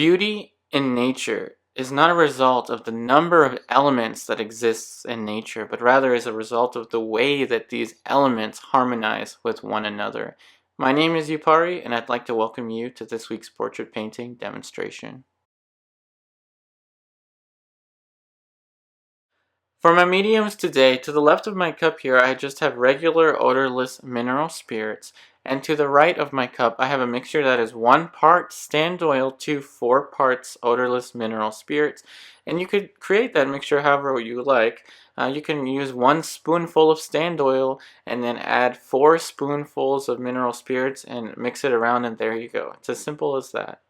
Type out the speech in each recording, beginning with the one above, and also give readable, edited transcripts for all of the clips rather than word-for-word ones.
Beauty in nature is not a result of the number of elements that exists in nature, but rather is a result of the way that these elements harmonize with one another. My name is Yupari, and I'd like to welcome you to this week's portrait painting demonstration. For my mediums today, to the left of my cup here, I just have regular odorless mineral spirits. And to the right of my cup, I have a mixture that is 1 part stand oil to 4 parts odorless mineral spirits. And you could create that mixture however you like. You can use 1 spoonful of stand oil and then add 4 spoonfuls of mineral spirits and mix it around, and there you go. It's as simple as that.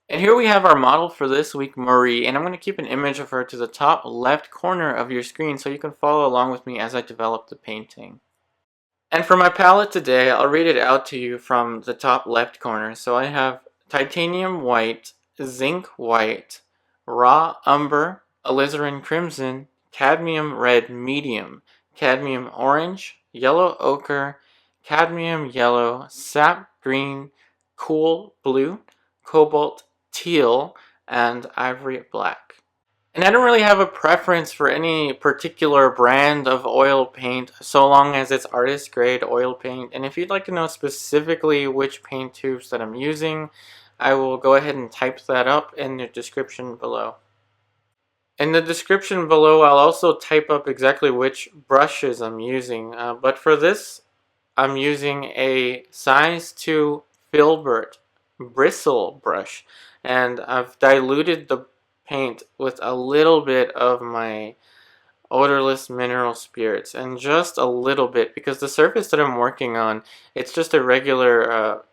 And here we have our model for this week, Marie, and I'm going to keep an image of her to the top left corner of your screen so you can follow along with me as I develop the painting. And for my palette today, I'll read it out to you from the top left corner. So I have titanium white, zinc white, raw umber, alizarin crimson, cadmium red medium, cadmium orange, yellow ochre, cadmium yellow, sap green, cool blue, cobalt teal, and ivory black. And I don't really have a preference for any particular brand of oil paint so long as it's artist grade oil paint. And if you'd like to know specifically which paint tubes that I'm using, I will go ahead and type that up in the description below. In the description below, I'll also type up exactly which brushes I'm using. But for this, I'm using a size 2 Filbert Bristle brush, and I've diluted the paint with a little bit of my odorless mineral spirits, and just a little bit because the surface that I'm working on, it's just a regular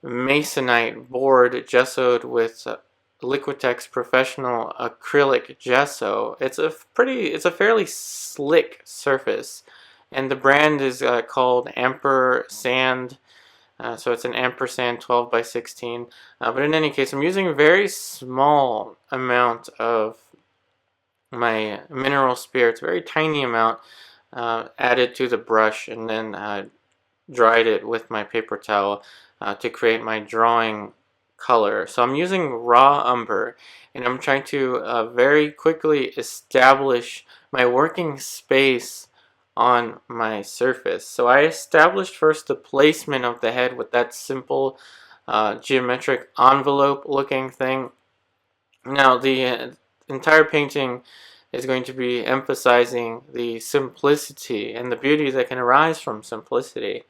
masonite board gessoed with Liquitex Professional acrylic gesso. It's a fairly slick surface, and the brand is called Ampersand. So it's an Ampersand 12 by 16. But in any case, I'm using a very small amount of my mineral spirits, very tiny amount, added to the brush, and then dried it with my paper towel to create my drawing color. So I'm using raw umber, and I'm trying to very quickly establish my working space on my surface. So I established first the placement of the head with that simple geometric envelope looking thing. Now the entire painting is going to be emphasizing the simplicity and the beauty that can arise from simplicity.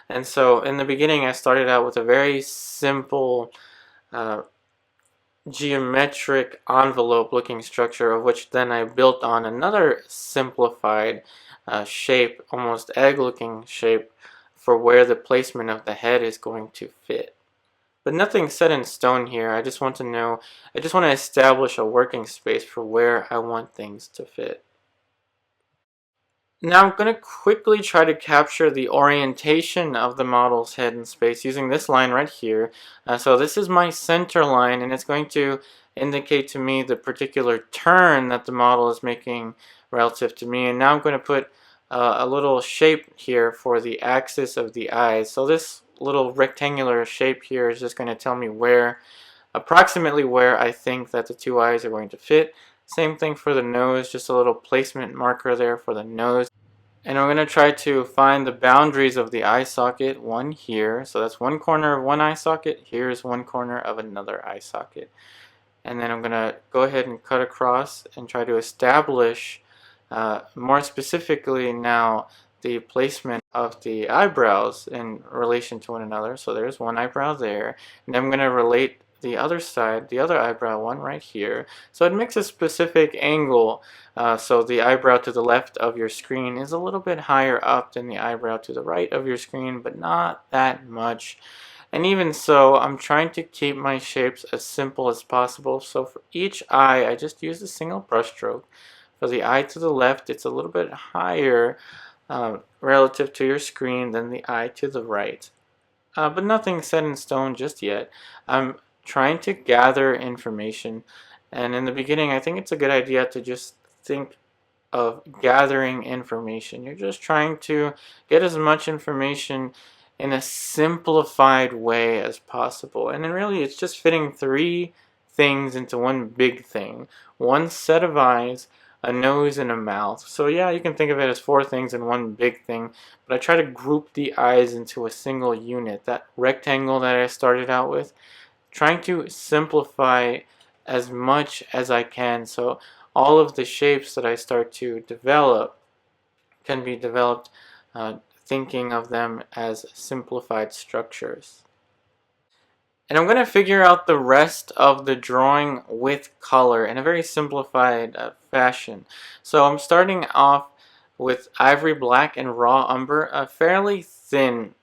And so in the beginning I started out with a very simple geometric envelope looking structure, of which then I built on another simplified shape, almost egg looking shape, for where the placement of the head is going to fit. But nothing's set in stone here. I just want to establish a working space for where I want things to fit. Now I'm going to quickly try to capture the orientation of the model's head in space using this line right here. So this is my center line, and it's going to indicate to me the particular turn that the model is making relative to me. And now I'm going to put a little shape here for the axis of the eyes. So this little rectangular shape here is just going to tell me approximately where I think that the 2 eyes are going to fit. Same thing for the nose, just a little placement marker there for the nose. And I'm going to try to find the boundaries of the eye socket, one here. So that's one corner of one eye socket. Here's one corner of another eye socket. And then I'm going to go ahead and cut across and try to establish more specifically now the placement of the eyebrows in relation to one another. So there's one eyebrow there, and I'm going to relate the other side, the other eyebrow one right here. So it makes a specific angle, so the eyebrow to the left of your screen is a little bit higher up than the eyebrow to the right of your screen, but not that much. And even so, I'm trying to keep my shapes as simple as possible. So for each eye, I just use a single brush stroke. For the eye to the left, it's a little bit higher relative to your screen than the eye to the right. But nothing set in stone just yet. I'm trying to gather information, and in the beginning I think it's a good idea to just think of gathering information. You're just trying to get as much information in a simplified way as possible, and then really it's just fitting 3 things into one big thing. One set of eyes, a nose, and a mouth. So yeah, you can think of it as 4 things in one big thing, but I try to group the eyes into a single unit. That rectangle that I started out with, trying to simplify as much as I can, so all of the shapes that I start to develop can be developed thinking of them as simplified structures. And I'm going to figure out the rest of the drawing with color in a very simplified fashion. So I'm starting off with ivory black and raw umber, fairly thin,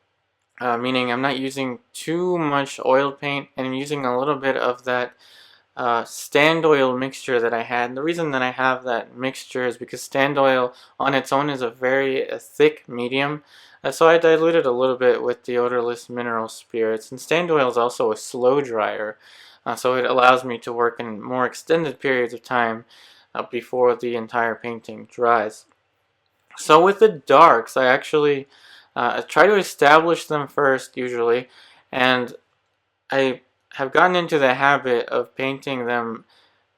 meaning I'm not using too much oil paint, and I'm using a little bit of that stand oil mixture that I had. And the reason that I have that mixture is because stand oil on its own is a very thick medium, so I diluted a little bit with the odorless mineral spirits. And stand oil is also a slow dryer, so it allows me to work in more extended periods of time before the entire painting dries. So with the darks, I actually try to establish them first usually, and I have gotten into the habit of painting them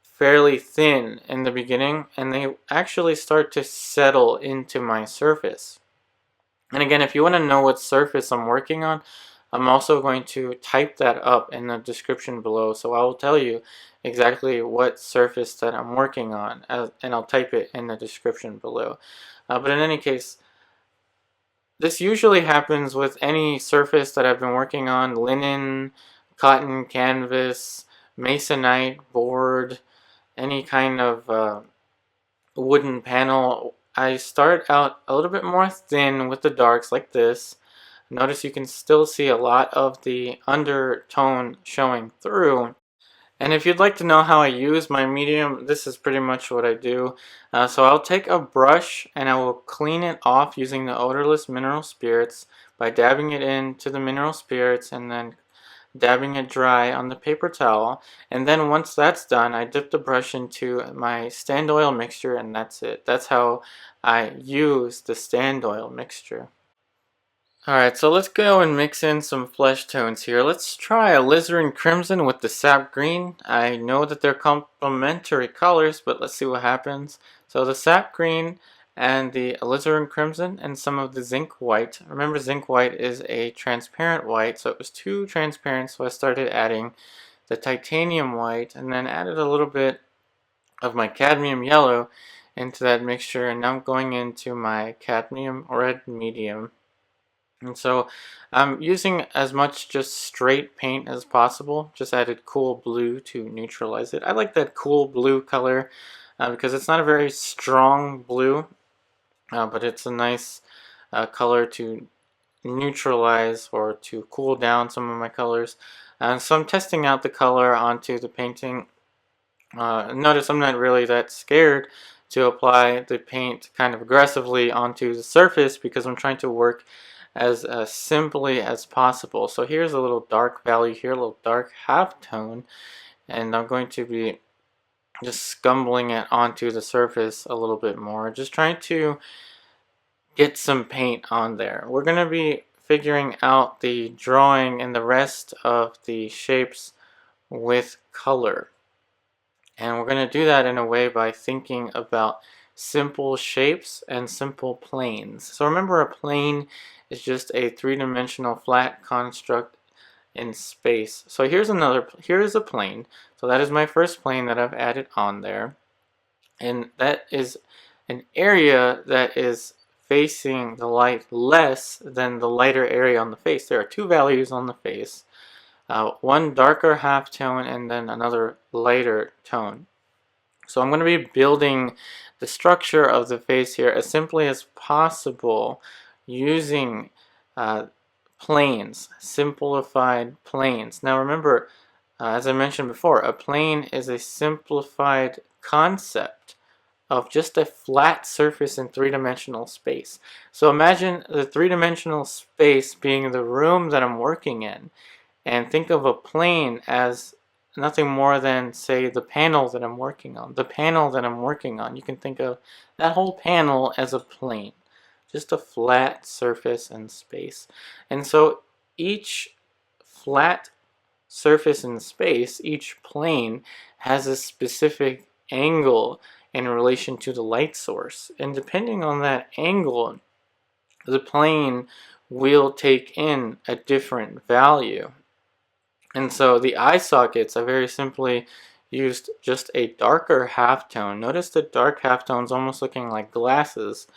fairly thin in the beginning, and they actually start to settle into my surface. And again, if you want to know what surface I'm working on, I'm also going to type that up in the description below, so I will tell you exactly what surface that I'm working on, and I'll type it in the description below. But in any case, this usually happens with any surface that I've been working on: linen, cotton, canvas, masonite, board, any kind of wooden panel. I start out a little bit more thin with the darks like this. Notice you can still see a lot of the undertone showing through. And if you'd like to know how I use my medium, this is pretty much what I do. So I'll take a brush and I will clean it off using the odorless mineral spirits by dabbing it into the mineral spirits and then dabbing it dry on the paper towel. And then once that's done, I dip the brush into my stand oil mixture, and that's it. That's how I use the stand oil mixture. Alright, so let's go and mix in some flesh tones here. Let's try Alizarin Crimson with the Sap Green. I know that they're complementary colors, but let's see what happens. So the Sap Green and the Alizarin Crimson and some of the Zinc White. Remember, Zinc White is a transparent white, so it was too transparent, so I started adding the Titanium White and then added a little bit of my Cadmium Yellow into that mixture, and now I'm going into my Cadmium Red Medium. And so I'm using as much just straight paint as possible. Just added cool blue to neutralize it. I like that cool blue color because it's not a very strong blue, but it's a nice color to neutralize or to cool down some of my colors. And so I'm testing out the color onto the painting. Notice I'm not really that scared to apply the paint kind of aggressively onto the surface because I'm trying to work as simply as possible. So here's a little dark value here, a little dark halftone, and I'm going to be just scumbling it onto the surface a little bit more, just trying to get some paint on there. We're going to be figuring out the drawing and the rest of the shapes with color. And we're going to do that in a way by thinking about simple shapes and simple planes. So remember, a plane is just a three-dimensional flat construct in space. So here's a plane. So that is my first plane that I've added on there. And that is an area that is facing the light less than the lighter area on the face. There are two values on the face. One darker halftone and then another lighter tone. So I'm going to be building the structure of the face here as simply as possible using planes, simplified planes. Now remember, as I mentioned before, a plane is a simplified concept of just a flat surface in three-dimensional space. So imagine the three-dimensional space being the room that I'm working in, and think of a plane as nothing more than, say, the panel that I'm working on. The panel that I'm working on, you can think of that whole panel as a plane, just a flat surface in space. And so each flat surface in space, each plane has a specific angle in relation to the light source. And depending on that angle, the plane will take in a different value. And so the eye sockets, I very simply used just a darker halftone. Notice the dark halftones almost looking like glasses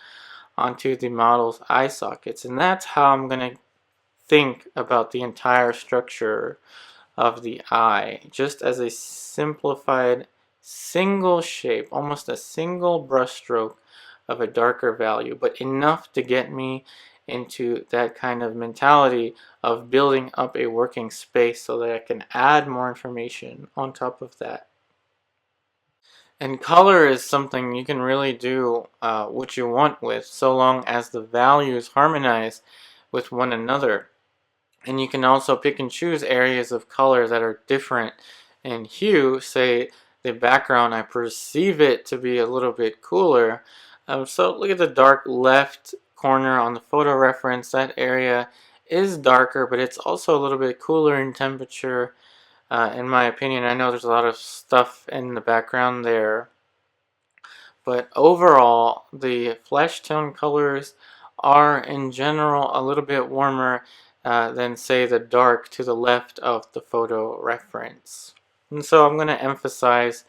onto the model's eye sockets. And that's how I'm going to think about the entire structure of the eye, just as a simplified single shape, almost a single brushstroke of a darker value, but enough to get me into that kind of mentality of building up a working space so that I can add more information on top of that. And color is something you can really do what you want with, so long as the values harmonize with one another. And you can also pick and choose areas of color that are different in hue. Say the background, I perceive it to be a little bit cooler. So look at the dark left corner on the photo reference. That area is darker, but it's also a little bit cooler in temperature, in my opinion. I know there's a lot of stuff in the background there, but overall the flesh tone colors are in general a little bit warmer than say the dark to the left of the photo reference. And so I'm going to emphasize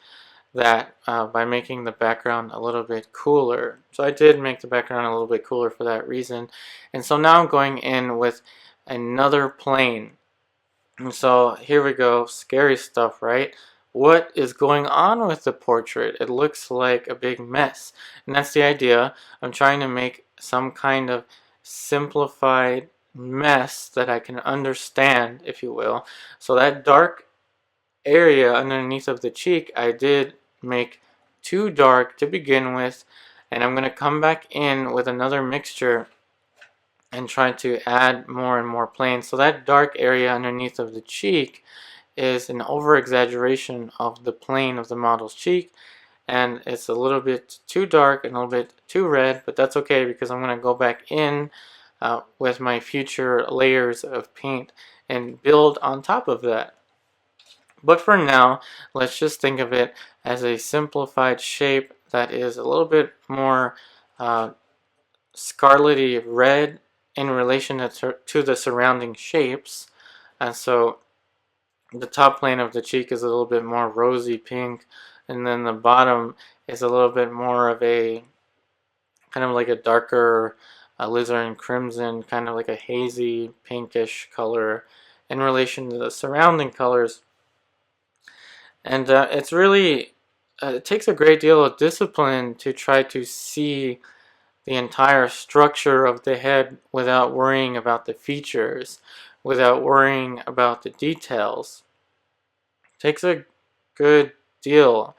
that by making the background a little bit cooler. So I did make the background a little bit cooler for that reason. And so now I'm going in with another plane. And so here we go, scary stuff, right? What is going on with the portrait? It looks like a big mess. And that's the idea. I'm trying to make some kind of simplified mess that I can understand, if you will. So that dark area underneath of the cheek, I did make too dark to begin with, and I'm going to come back in with another mixture and try to add more and more planes. So that dark area underneath of the cheek is an over exaggeration of the plane of the model's cheek, and it's a little bit too dark and a little bit too red, but that's okay because I'm going to go back in with my future layers of paint and build on top of that. But for now, let's just think of it as a simplified shape that is a little bit more scarlety red in relation to the surrounding shapes. And so the top plane of the cheek is a little bit more rosy pink, and then the bottom is a little bit more of a kind of like a darker alizarin crimson, kind of like a hazy pinkish color in relation to the surrounding colors. And it's really, it takes a great deal of discipline to try to see the entire structure of the head without worrying about the features, without worrying about the details. It takes a good deal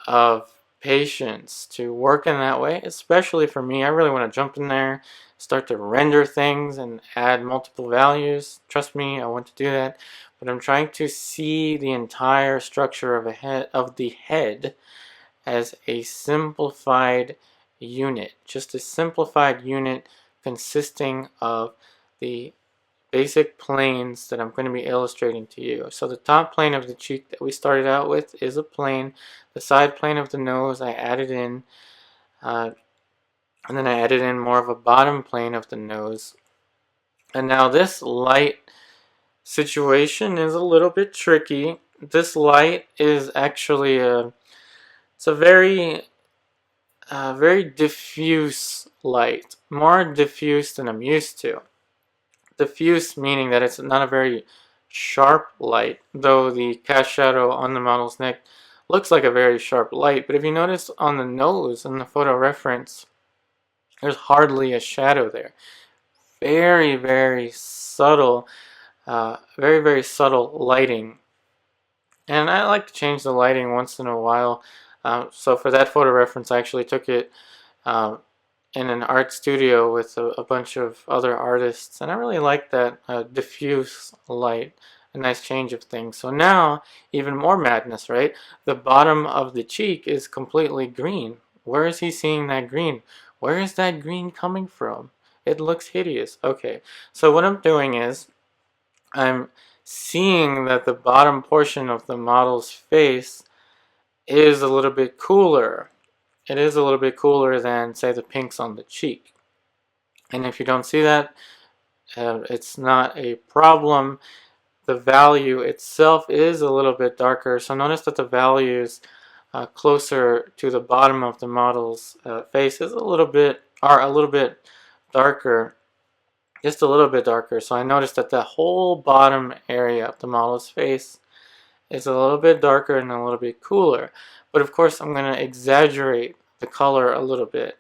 of patience to work in that way, especially for me. I really want to jump in there, start to render things and add multiple values. Trust me, I want to do that. But I'm trying to see the entire structure of the head as a simplified unit, just a simplified unit consisting of the basic planes that I'm going to be illustrating to you. So the top plane of the cheek that we started out with is a plane. The side plane of the nose I added in, and then I added in more of a bottom plane of the nose. And now this light situation is a little bit tricky. This light is actually it's a very diffuse light, more diffuse than I'm used to. Diffuse meaning that it's not a very sharp light, though the cast shadow on the model's neck looks like a very sharp light. But if you notice on the nose in the photo reference, there's hardly a shadow there. Very, very subtle, very subtle lighting. And I like to change the lighting once in a while. So for that photo reference, I actually took it in an art studio with a bunch of other artists, and I really like that diffuse light, a nice change of things. So now, even more madness, right? The bottom of the cheek is completely green. Where is he seeing that green? Where is that green coming from? It looks hideous. Okay, so what I'm doing is I'm seeing that the bottom portion of the model's face is a little bit cooler. It is a little bit cooler than, say, the pinks on the cheek. And if you don't see that, it's not a problem. The value itself is a little bit darker, so notice that the values closer to the bottom of the model's face are a little bit darker, just a little bit darker. So I noticed that the whole bottom area of the model's face is a little bit darker and a little bit cooler. But of course, I'm going to exaggerate the color a little bit.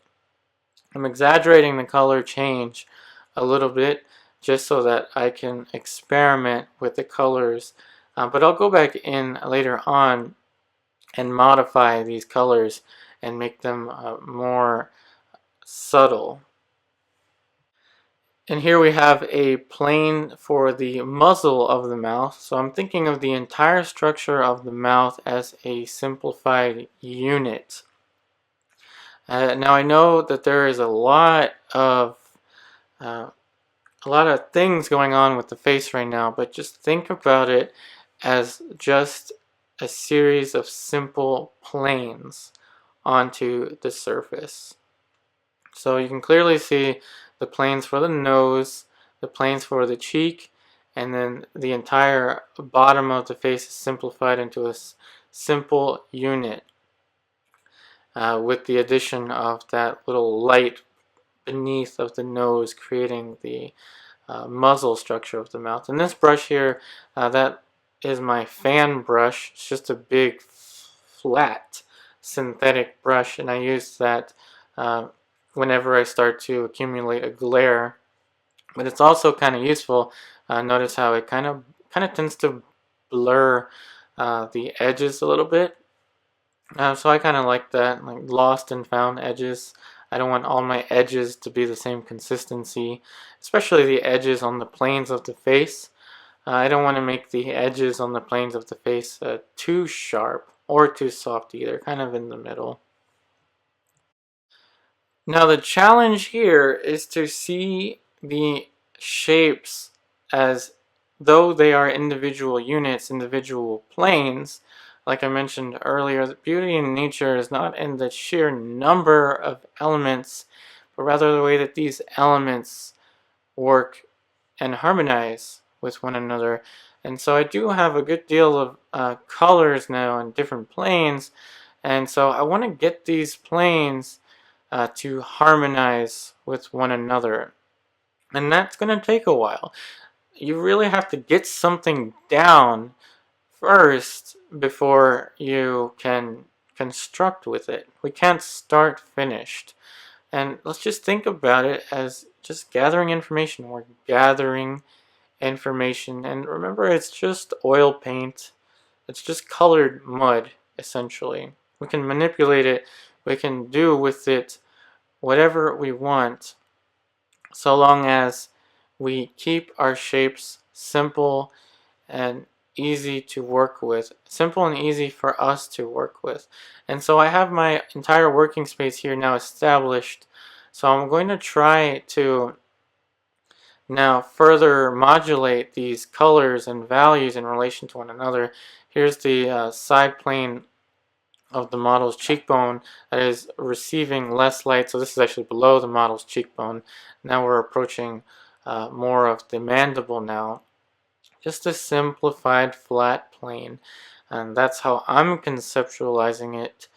I'm exaggerating the color change a little bit just so that I can experiment with the colors. But I'll go back in later on and modify these colors and make them more subtle. And here we have a plane for the muzzle of the mouth. So I'm thinking of the entire structure of the mouth as a simplified unit. Now I know that there is a lot of things going on with the face right now, but just think about it as just a series of simple planes onto the surface. So you can clearly see the planes for the nose, the planes for the cheek, and then the entire bottom of the face is simplified into a simple unit with the addition of that little light beneath of the nose, creating the muzzle structure of the mouth. And this brush here, that is my fan brush. It's just a big flat synthetic brush, and I use that whenever I start to accumulate a glare. But it's also kind of useful. Notice how it kind of tends to blur the edges a little bit. So I kind of like that, like lost and found edges. I don't want all my edges to be the same consistency, especially the edges on the planes of the face. I don't want to make the edges on the planes of the face too sharp or too soft either, kind of in the middle. Now the challenge here is to see the shapes as though they are individual units, individual planes. Like I mentioned earlier, the beauty in nature is not in the sheer number of elements, but rather the way that these elements work and harmonize with one another. And so I do have a good deal of colors now in different planes, and so I want to get these planes to harmonize with one another. And that's going to take a while. You really have to get something down first before you can construct with it. We can't start finished. And let's just think about it as just gathering information. We're gathering information, and remember, it's just oil paint. It's just colored mud, essentially. We can manipulate it. We can do with it whatever we want, so long as we keep our shapes simple and easy to work with. Simple and easy for us to work with. And so I have my entire working space here now established. So I'm going to try to now further modulate these colors and values in relation to one another. Here's the side plane of the model's cheekbone that is receiving less light. So this is actually below the model's cheekbone. Now we're approaching more of the mandible now. Just a simplified flat plane. And that's how I'm conceptualizing it.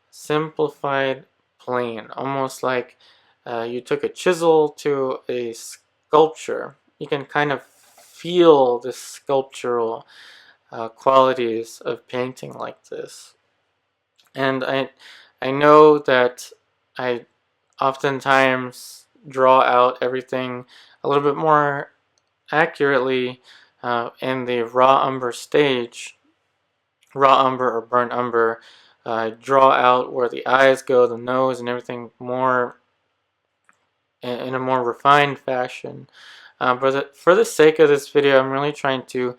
Simplified plane. Almost like you took a chisel to a sculpture. You can kind of feel the sculptural qualities of painting like this. And I know that I oftentimes draw out everything a little bit more accurately in the raw umber stage, raw umber or burnt umber. Draw out where the eyes go, the nose, and everything more in a more refined fashion. But for the sake of this video, I'm really trying to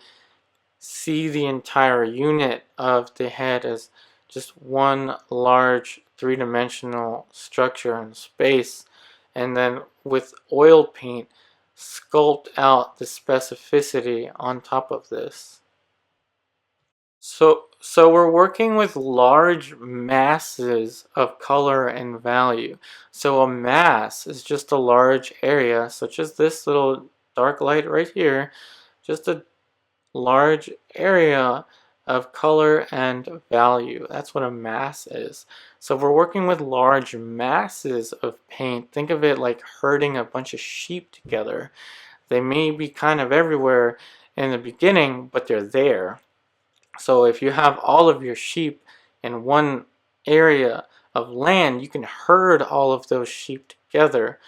see the entire unit of the head as just one large three-dimensional structure in space, and then with oil paint sculpt out the specificity on top of this. So we're working with large masses of color and value. So a mass is just a large area, such as this little dark light right here, just a large area of color and value. That's what a mass is. So if we're working with large masses of paint, think of it like herding a bunch of sheep together. They may be kind of everywhere in the beginning, but they're there. So if you have all of your sheep in one area of land, you can herd all of those sheep together.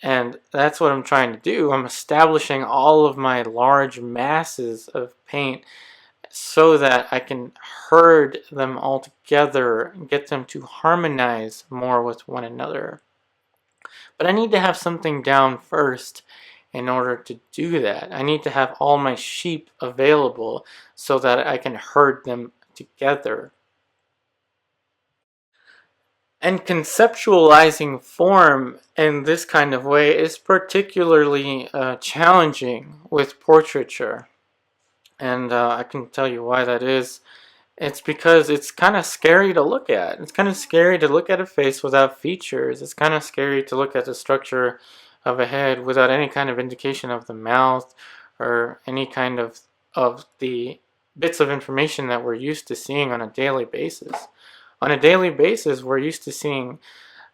And that's what I'm trying to do. I'm establishing all of my large masses of paint so that I can herd them all together and get them to harmonize more with one another. But I need to have something down first in order to do that. I need to have all my sheep available so that I can herd them together. And conceptualizing form in this kind of way is particularly challenging with portraiture. And I can tell you why that is. It's because it's kind of scary to look at. It's kind of scary to look at a face without features. It's kind of scary to look at the structure of a head without any kind of indication of the mouth or any kind of the bits of information that we're used to seeing on a daily basis. On a daily basis, we're used to seeing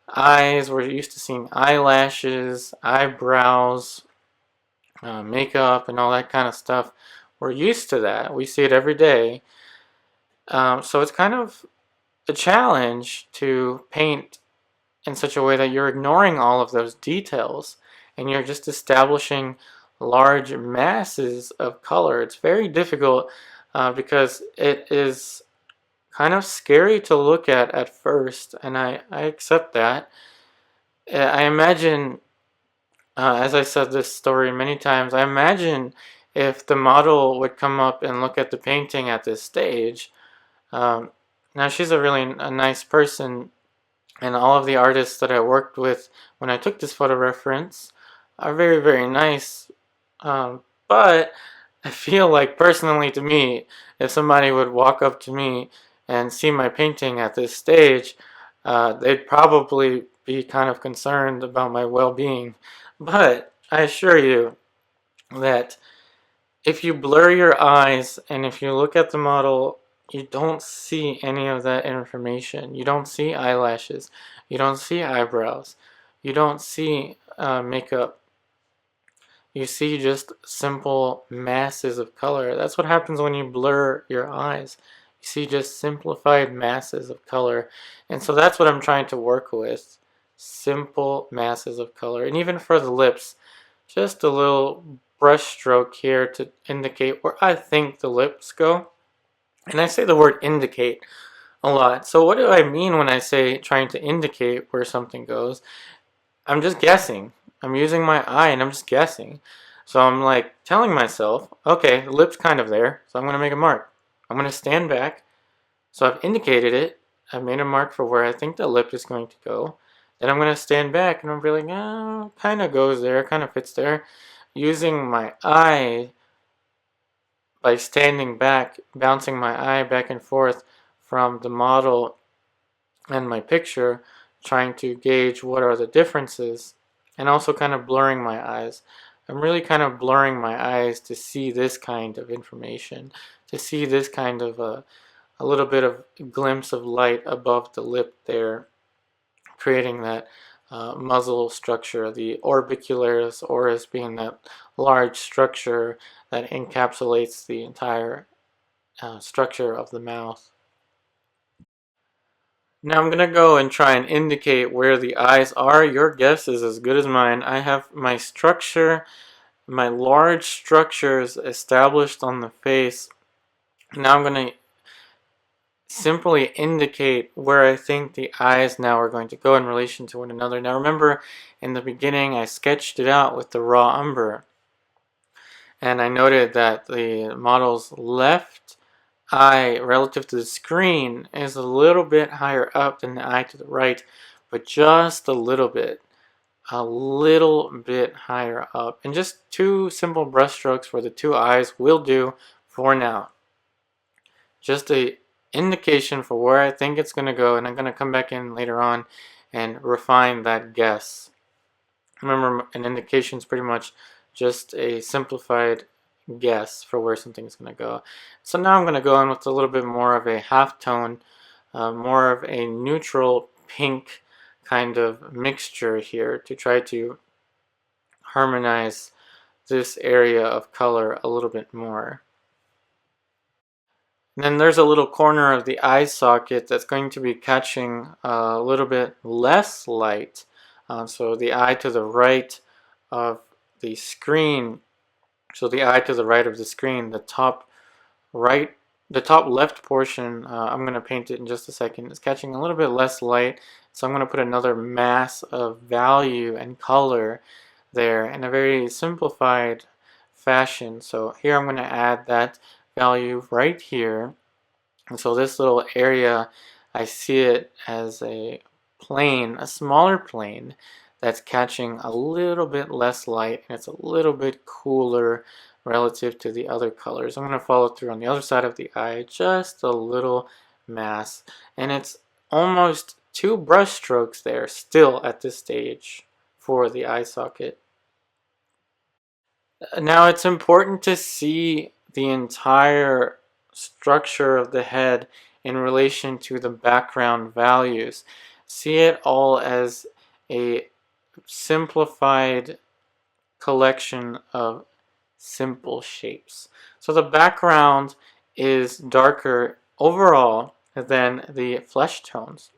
eyes, we're used to seeing eyelashes, eyebrows, makeup, and all that kind of stuff. We're used to that. We see it every day. So it's kind of a challenge to paint in such a way that you're ignoring all of those details and you're just establishing large masses of color. It's very difficult because it is kind of scary to look at first, and I accept that. I imagine, as I said this story many times, I imagine if the model would come up and look at the painting at this stage. Now she's a nice person, and all of the artists that I worked with when I took this photo reference are very, very nice. But I feel like personally to me, if somebody would walk up to me and see my painting at this stage, they'd probably be kind of concerned about my well-being. But I assure you that if you blur your eyes and if you look at the model, you don't see any of that information. You don't see eyelashes. You don't see eyebrows. You don't see makeup. You see just simple masses of color. That's what happens when you blur your eyes. You see just simplified masses of color. And so that's what I'm trying to work with. Simple masses of color. And even for the lips, just a little brush stroke here to indicate where I think the lips go. And I say the word indicate a lot. So what do I mean when I say trying to indicate where something goes? I'm just guessing. I'm using my eye and I'm just guessing. So I'm like telling myself, okay, the lip's kind of there, so I'm going to make a mark. I'm going to stand back. So I've indicated it. I've made a mark for where I think the lip is going to go. Then I'm going to stand back and I'm feeling, kind of goes there, kind of fits there. Using my eye by standing back, bouncing my eye back and forth from the model and my picture, trying to gauge what are the differences, and also kind of blurring my eyes. I'm really kind of blurring my eyes to see this kind of information, to see this kind of a little bit of glimpse of light above the lip there, creating that muzzle structure, the orbicularis oris being that large structure that encapsulates the entire structure of the mouth. Now I'm going to go and try and indicate where the eyes are. Your guess is as good as mine. I have my structure, my large structures established on the face. Now I'm going to simply indicate where I think the eyes now are going to go in relation to one another. Now remember, in the beginning I sketched it out with the raw umber, and I noted that the model's left eye relative to the screen is a little bit higher up than the eye to the right, but just a little bit. a little bit higher up. And just 2 simple brush strokes for the 2 eyes will do for now. Just a indication for where I think it's going to go, and I'm going to come back in later on and refine that guess. Remember, an indication is pretty much just a simplified guess for where something is going to go. So now I'm going to go in with a little bit more of a half tone, more of a neutral pink kind of mixture here to try to harmonize this area of color a little bit more. And then there's a little corner of the eye socket that's going to be catching a little bit less light. So the eye to the right of the screen, so the eye to the right of the screen, the top left portion, I'm going to paint it in just a second, is catching a little bit less light. So I'm going to put another mass of value and color there in a very simplified fashion. So here I'm going to add that value right here. And so this little area, I see it as a plane, a smaller plane that's catching a little bit less light, and it's a little bit cooler relative to the other colors. I'm going to follow through on the other side of the eye, just a little mass, and it's almost 2 brush strokes there still at this stage for the eye socket. Now it's important to see the entire structure of the head in relation to the background values. See it all as a simplified collection of simple shapes. So the background is darker overall than the flesh tones,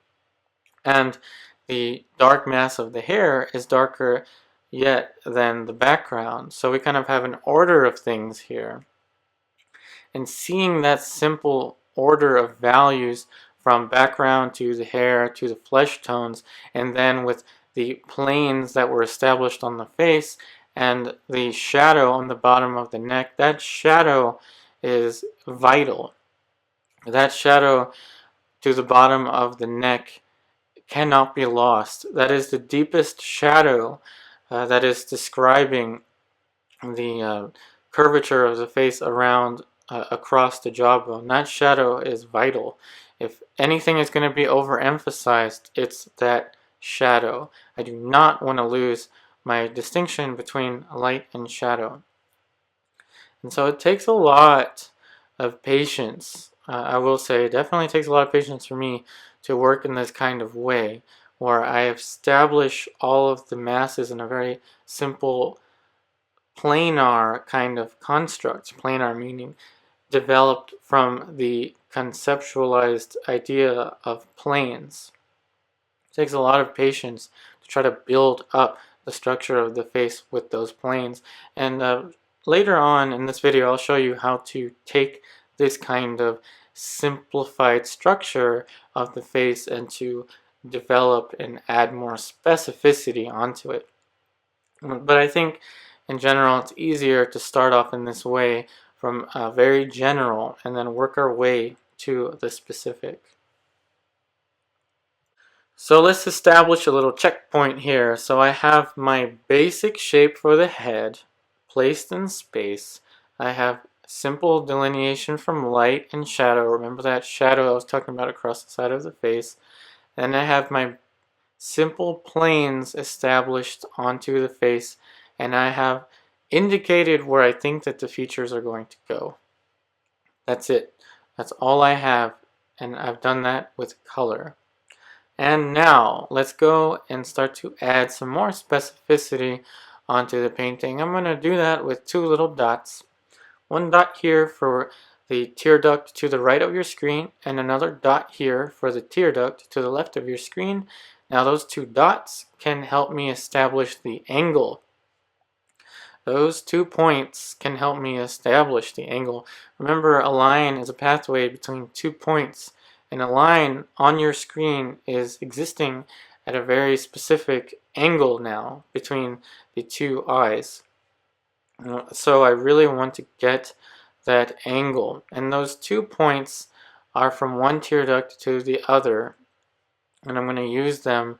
and the dark mass of the hair is darker yet than the background. So we kind of have an order of things here. And seeing that simple order of values from background to the hair to the flesh tones, and then with the planes that were established on the face and the shadow on the bottom of the neck, that shadow is vital. That shadow to the bottom of the neck cannot be lost. That is the deepest shadow that is describing the curvature of the face around across the jawbone. That shadow is vital. If anything is going to be overemphasized, it's that shadow. I do not want to lose my distinction between light and shadow. And so it takes a lot of patience. I will say it definitely takes a lot of patience for me to work in this kind of way, where I establish all of the masses in a very simple planar kind of construct. Planar meaning developed from the conceptualized idea of planes. It takes a lot of patience to try to build up the structure of the face with those planes. And later on in this video, I'll show you how to take this kind of simplified structure of the face and to develop and add more specificity onto it. But I think in general it's easier to start off in this way from very general and then work our way to the specific. So let's establish a little checkpoint here. So I have my basic shape for the head placed in space. I have simple delineation from light and shadow. Remember that shadow I was talking about across the side of the face. And I have my simple planes established onto the face, and I have indicated where I think that the features are going to go. That's it. That's all I have, and I've done that with color. And now let's go and start to add some more specificity onto the painting. I'm going to do that with 2 little dots. One dot here for the tear duct to the right of your screen, and another dot here for the tear duct to the left of your screen. Now those 2 dots can help me establish the angle. Those 2 points can help me establish the angle. Remember, a line is a pathway between 2 points, and a line on your screen is existing at a very specific angle now between the 2 eyes. So I really want to get that angle, and those 2 points are from one tear duct to the other, and I'm going to use them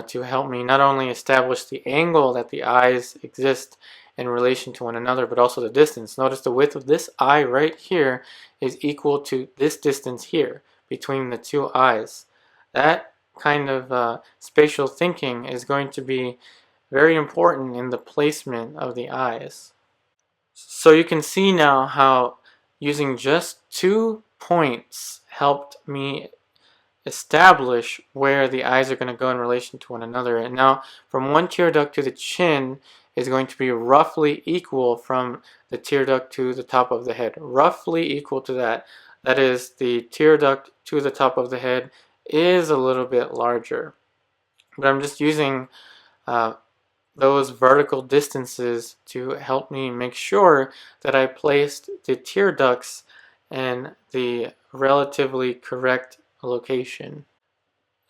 to help me not only establish the angle that the eyes exist in relation to one another, but also the distance. Notice the width of this eye right here is equal to this distance here between the two eyes. That kind of spatial thinking is going to be very important in the placement of the eyes. So you can see now how using just 2 points helped me establish where the eyes are going to go in relation to one another. And now from one tear duct to the chin is going to be roughly equal from the tear duct to the top of the head. Roughly equal to that. That is, the tear duct to the top of the head is a little bit larger. But I'm just using those vertical distances to help me make sure that I placed the tear ducts in the relatively correct location.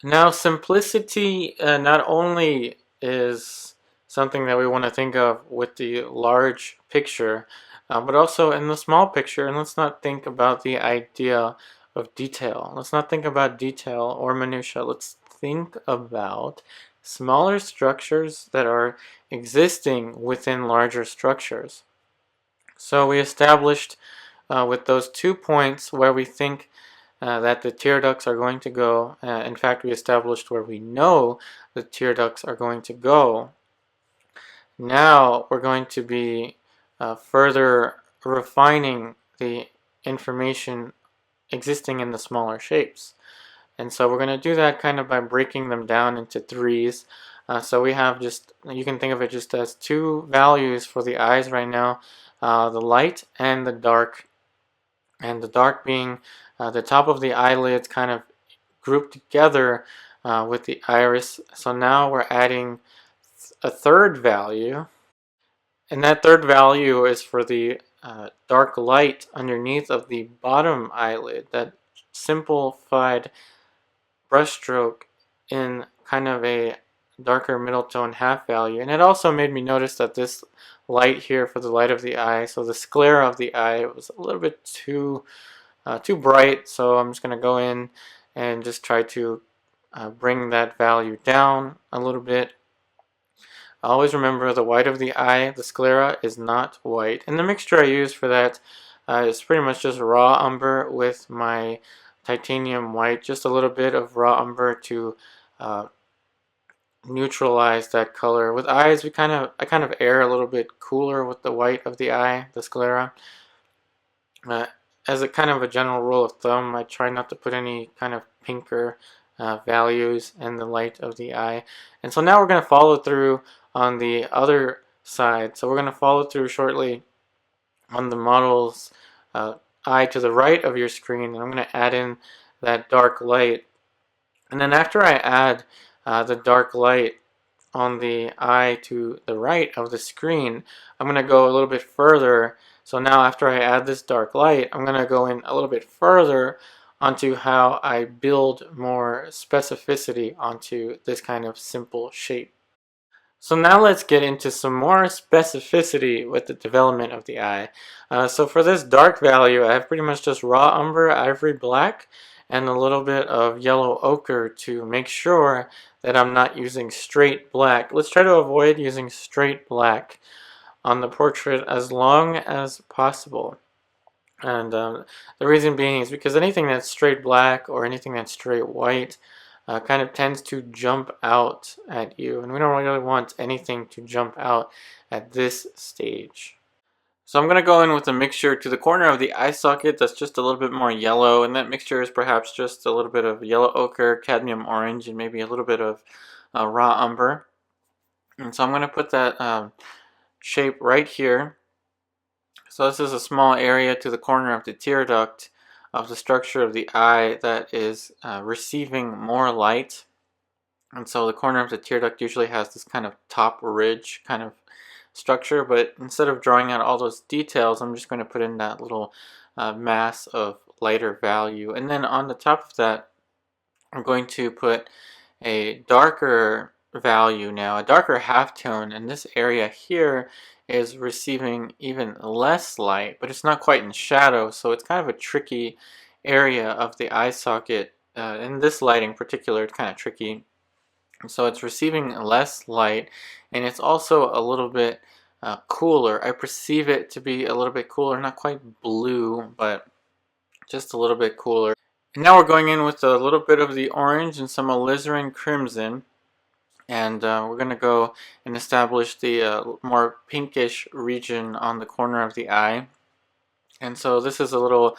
Now, simplicity not only is something that we want to think of with the large picture, but also in the small picture. And let's not think about the idea of detail. Let's not think about detail or minutia. Let's think about smaller structures that are existing within larger structures. So we established with those 2 points where we think that the tear ducts are going to go. In fact, we established where we know the tear ducts are going to go. Now we're going to be further refining the information existing in the smaller shapes. And so we're going to do that kind of by breaking them down into threes. So we have just, you can think of it just as 2 values for the eyes right now, the light and the dark. And the dark being the top of the eyelids kind of grouped together with the iris. So now we're adding a third value. And that third value is for the dark light underneath of the bottom eyelid, that simplified brushstroke in kind of a darker middle tone half value. And it also made me notice that this light here for the light of the eye, so the sclera of the eye, was a little bit too bright. So I'm just going to go in and just try to bring that value down a little bit. Always remember the white of the eye, the sclera, is not white. And the mixture I use for that is pretty much just raw umber with my titanium white, just a little bit of raw umber to neutralize that color. With eyes, I kind of err a little bit cooler with the white of the eye, the sclera. As a kind of a general rule of thumb, I try not to put any kind of pinker values in the light of the eye. And so now we're going to follow through on the other side. So we're going to follow through shortly on the model's eye to the right of your screen, and I'm going to add in that dark light. And then after I add the dark light on the eye to the right of the screen, I'm going to go a little bit further. So now after I add this dark light, I'm going to go in a little bit further onto how I build more specificity onto this kind of simple shape. So now let's get into some more specificity with the development of the eye. So for this dark value, I have pretty much just raw umber, ivory black, and a little bit of yellow ochre to make sure that I'm not using straight black. Let's try to avoid using straight black on the portrait as long as possible. And the reason being is because anything that's straight black or anything that's straight white kind of tends to jump out at you, and we don't really want anything to jump out at this stage. So I'm going to go in with a mixture to the corner of the eye socket that's just a little bit more yellow, and that mixture is perhaps just a little bit of yellow ochre, cadmium orange, and maybe a little bit of raw umber. And so I'm going to put that shape right here. So this is a small area to the corner of the tear duct of the structure of the eye that is receiving more light. And so the corner of the tear duct usually has this kind of top ridge kind of structure, but instead of drawing out all those details, I'm just going to put in that little mass of lighter value. And then on the top of that, I'm going to put a darker value now, a darker halftone, and this area here is receiving even less light, but it's not quite in shadow, so it's kind of a tricky area of the eye socket. In this lighting in particular, it's kind of tricky So it's receiving less light, and it's also a little bit cooler. I perceive it to be a little bit cooler, not quite blue, but just a little bit cooler. And now we're going in with a little bit of the orange and some alizarin crimson, and we're going to go and establish the more pinkish region on the corner of the eye. And so this is a little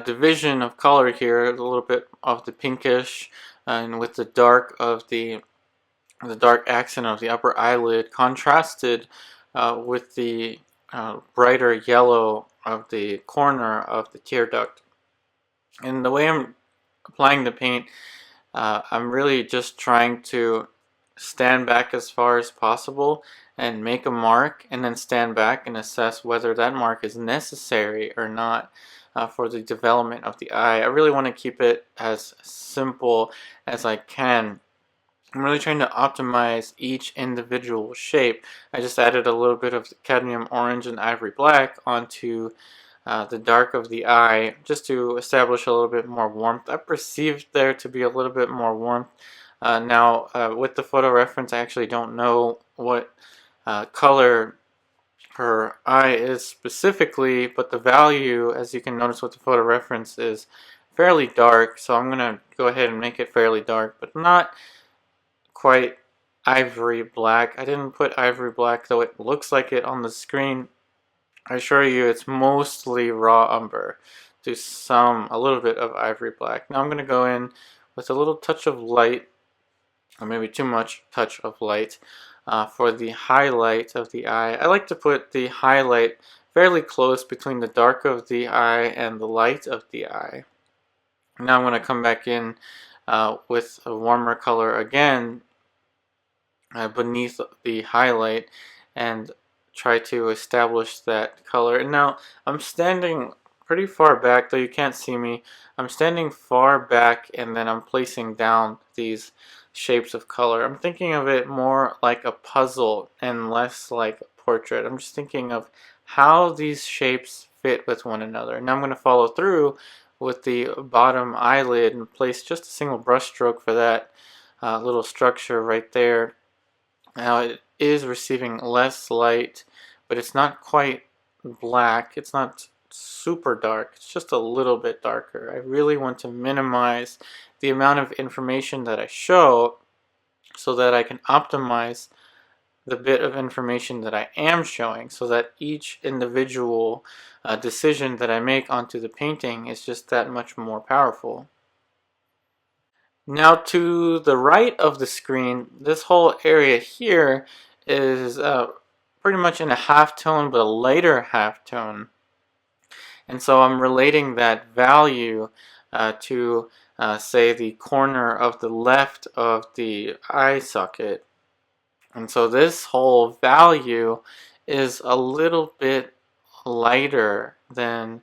division of color here, a little bit of the pinkish, and with the dark of the dark accent of the upper eyelid contrasted with the brighter yellow of the corner of the tear duct. And the way I'm applying the paint, I'm really just trying to stand back as far as possible and make a mark, and then stand back and assess whether that mark is necessary or not for the development of the eye. I really want to keep it as simple as I can. I'm really trying to optimize each individual shape. I just added a little bit of cadmium orange and ivory black onto the dark of the eye just to establish a little bit more warmth. I perceived there to be a little bit more warmth. Now with the photo reference, I actually don't know what color her eye is specifically, but the value, as you can notice with the photo reference, is fairly dark, so I'm going to go ahead and make it fairly dark, but not quite ivory black. I didn't put ivory black, though it looks like it on the screen. I assure you it's mostly raw umber. Do a little bit of ivory black. Now I'm going to go in with a little touch of light, or maybe too much touch of light, for the highlight of the eye. I like to put the highlight fairly close between the dark of the eye and the light of the eye. Now I'm going to come back in with a warmer color again beneath the highlight and try to establish that color. And now I'm standing pretty far back, though you can't see me. I'm standing far back, and then I'm placing down these shapes of color. I'm thinking of it more like a puzzle and less like a portrait. I'm just thinking of how these shapes fit with one another. Now I'm going to follow through with the bottom eyelid and place just a single brush stroke for that little structure right there. Now it is receiving less light, but it's not quite black. It's not super dark. It's just a little bit darker. I really want to minimize the amount of information that I show so that I can optimize the bit of information that I am showing, so that each individual decision that I make onto the painting is just that much more powerful. Now to the right of the screen, this whole area here is pretty much in a halftone, but a lighter halftone. And so I'm relating that value to say the corner of the left of the eye socket. And so this whole value is a little bit lighter than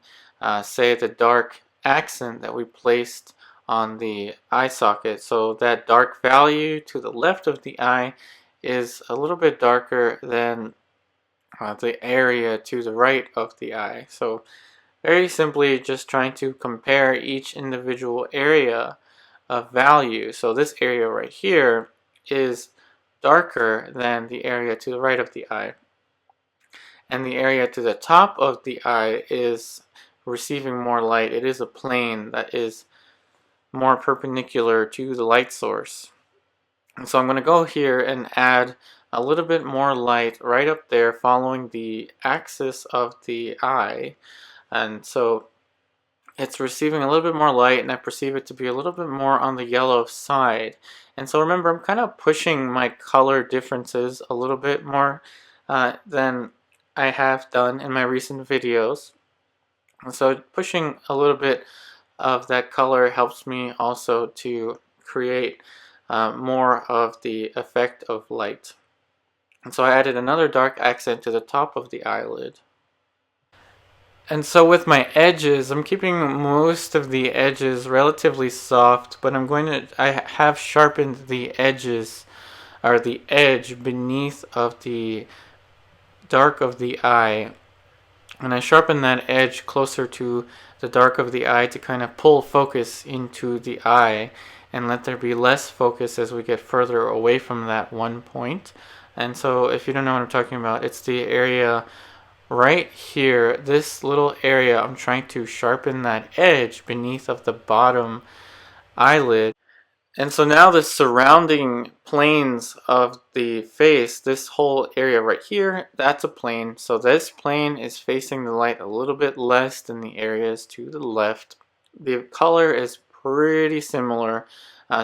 say the dark accent that we placed on the eye socket. So that dark value to the left of the eye is a little bit darker than the area to the right of the eye. So very simply just trying to compare each individual area of value. So this area right here is darker than the area to the right of the eye. And the area to the top of the eye is receiving more light. It is a plane that is more perpendicular to the light source. And so I'm going to go here and add a little bit more light right up there following the axis of the eye. And so it's receiving a little bit more light, and I perceive it to be a little bit more on the yellow side. And so remember, I'm kind of pushing my color differences a little bit more than I have done in my recent videos. And so pushing a little bit of that color helps me also to create more of the effect of light. And so I added another dark accent to the top of the eyelid. And so with my edges, I'm keeping most of the edges relatively soft, but I have sharpened the edges, or the edge beneath of the dark of the eye. And I sharpen that edge closer to the dark of the eye to kind of pull focus into the eye. and let there be less focus as we get further away from that one point. And so if you don't know what I'm talking about, it's the area right here, this little area. I'm trying to sharpen that edge beneath of the bottom eyelid. And so now the surrounding planes of the face, this whole area right here, that's a plane. So this plane is facing the light a little bit less than the areas to the left. The color is pretty similar,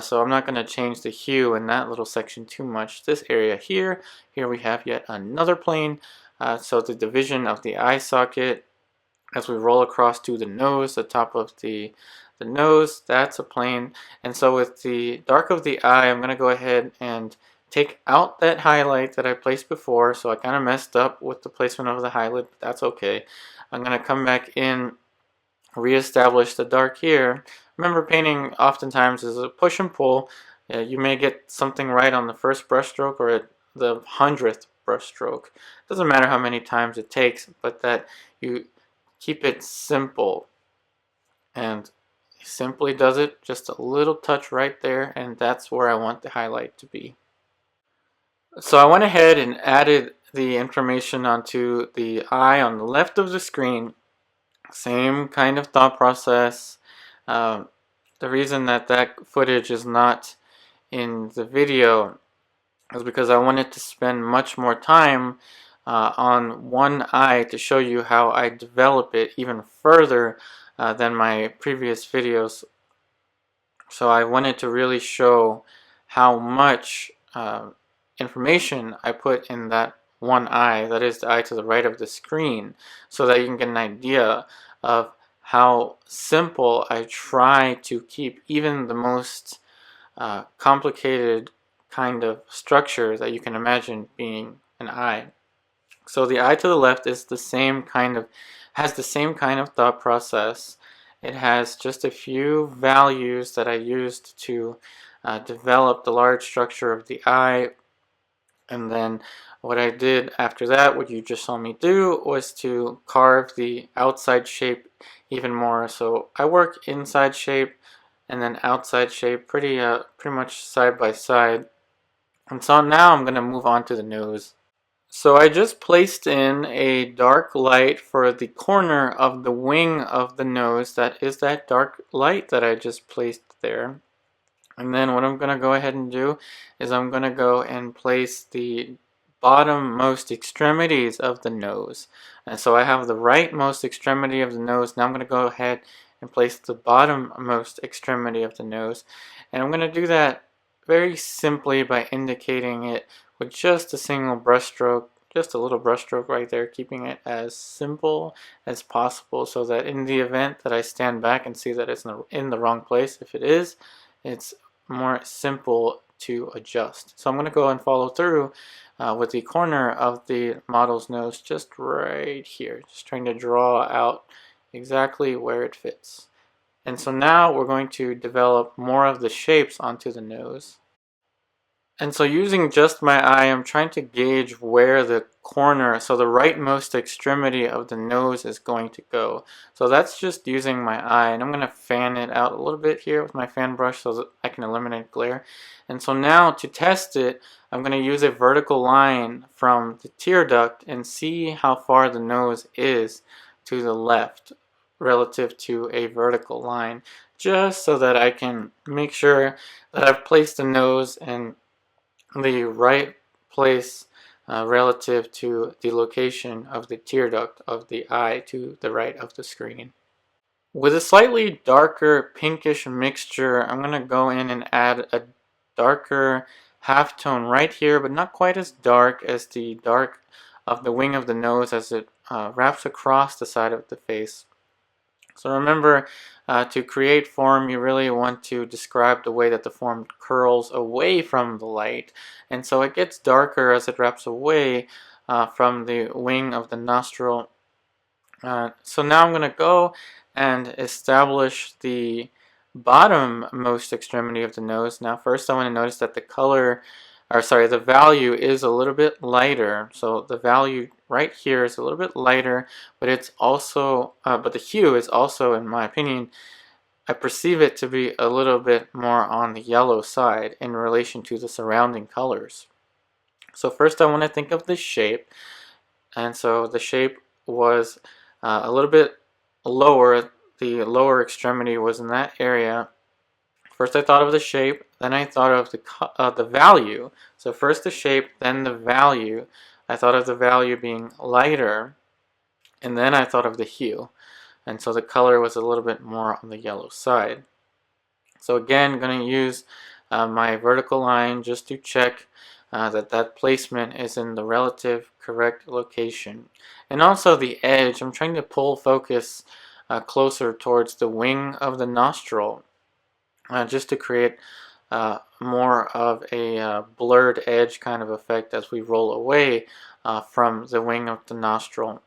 so I'm not going to change the hue in that little section too much. This area here we have yet another plane. So the division of the eye socket as we roll across to the nose, the top of the nose, that's a plane. And so with the dark of the eye, I'm going to go ahead and take out that highlight that I placed before. So I kind of messed up with the placement of the highlight, but that's okay. I'm going to come back in, reestablish the dark here. Remember, painting oftentimes is a push and pull. You may get something right on the first brush stroke or at the 100th brush stroke. Doesn't matter how many times it takes, but that you keep it simple. And simply does it, just a little touch right there, and that's where I want the highlight to be. So I went ahead and added the information onto the eye on the left of the screen. Same kind of thought process. The reason that footage is not in the video is because I wanted to spend much more time on one eye to show you how I develop it even further than my previous videos. So I wanted to really show how much information I put in that one eye, that is the eye to the right of the screen, so that you can get an idea of how simple I try to keep even the most complicated kind of structure that you can imagine being an eye. So the eye to the left is the same kind of, has the same kind of thought process. It has just a few values that I used to develop the large structure of the eye. And then what I did after that, what you just saw me do, was to carve the outside shape even more. So I work inside shape and then outside shape pretty much side by side. And so now I'm going to move on to the nose. So I just placed in a dark light for the corner of the wing of the nose. That is that dark light that I just placed there. And then what I'm going to go ahead and do is I'm going to go and place the bottom-most extremities of the nose. And so I have the right-most extremity of the nose. Now I'm going to go ahead and place the bottom-most extremity of the nose. And I'm going to do that very simply by indicating it with just a single brush stroke, just a little brush stroke right there, keeping it as simple as possible so that in the event that I stand back and see that it's in the wrong place, if it is, it's more simple to adjust. So I'm going to go and follow through with the corner of the model's nose just right here, just trying to draw out exactly where it fits. And so now we're going to develop more of the shapes onto the nose. And so using just my eye, I'm trying to gauge where the corner, so the rightmost extremity of the nose is going to go. So that's just using my eye, and I'm going to fan it out a little bit here with my fan brush so that I can eliminate glare. And so now to test it, I'm going to use a vertical line from the tear duct and see how far the nose is to the left relative to a vertical line, just so that I can make sure that I've placed the nose in the right place relative to the location of the tear duct of the eye to the right of the screen. With a slightly darker pinkish mixture, I'm going to go in and add a darker halftone right here, but not quite as dark as the dark of the wing of the nose as it wraps across the side of the face. So remember, to create form, you really want to describe the way that the form curls away from the light. And so it gets darker as it wraps away from the wing of the nostril. So now I'm going to go and establish the bottom-most extremity of the nose. Now first I want to notice that the value is a little bit lighter. So the value right here is a little bit lighter, but it's also, but the hue is also, in my opinion, I perceive it to be a little bit more on the yellow side in relation to the surrounding colors. So first I want to think of the shape, and so the shape was a little bit lower. The lower extremity was in that area. First I thought of the shape, then I thought of the value. So first the shape, then the value. I thought of the value being lighter, and then I thought of the hue. And so the color was a little bit more on the yellow side. So again, going to use my vertical line just to check that placement is in the relative correct location. And also the edge, I'm trying to pull focus closer towards the wing of the nostril just to create more of a blurred edge kind of effect as we roll away from the wing of the nostril.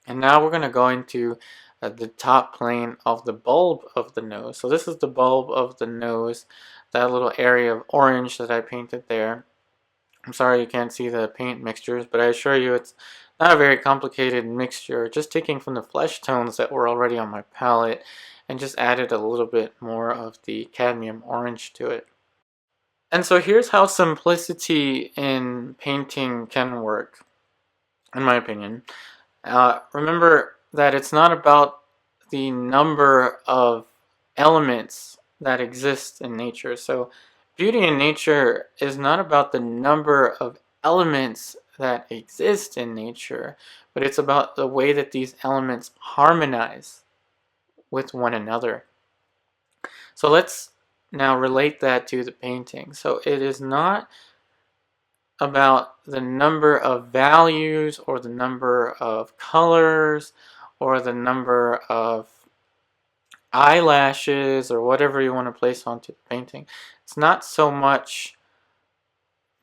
And now we're going to go into the top plane of the bulb of the nose. So this is the bulb of the nose, that little area of orange that I painted there. I'm sorry you can't see the paint mixtures, but I assure you it's not a very complicated mixture. Just taking from the flesh tones that were already on my palette and just added a little bit more of the cadmium orange to it. And so here's how simplicity in painting can work, in my opinion. Remember that it's not about the number of elements that exist in nature. So beauty in nature is not about the number of elements that exist in nature, but it's about the way that these elements harmonize with one another. So let's now relate that to the painting. So it is not about the number of values or the number of colors or the number of eyelashes or whatever you want to place onto the painting. It's not so much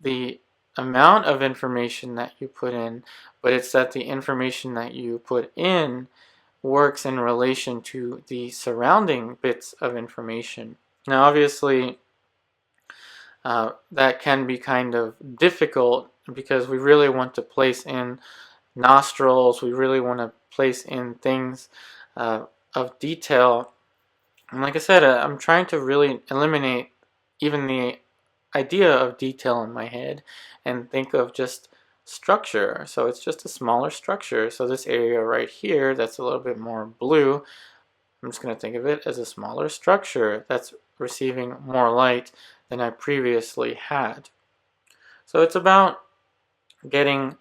the amount of information that you put in, but it's that the information that you put in works in relation to the surrounding bits of information. Now obviously that can be kind of difficult because we really want to place in nostrils, we really want to place in things of detail. And like I said, I'm trying to really eliminate even the idea of detail in my head and think of just structure. So it's just a smaller structure. So this area right here that's a little bit more blue, I'm just going to think of it as a smaller structure that's receiving more light than I previously had. So it's about getting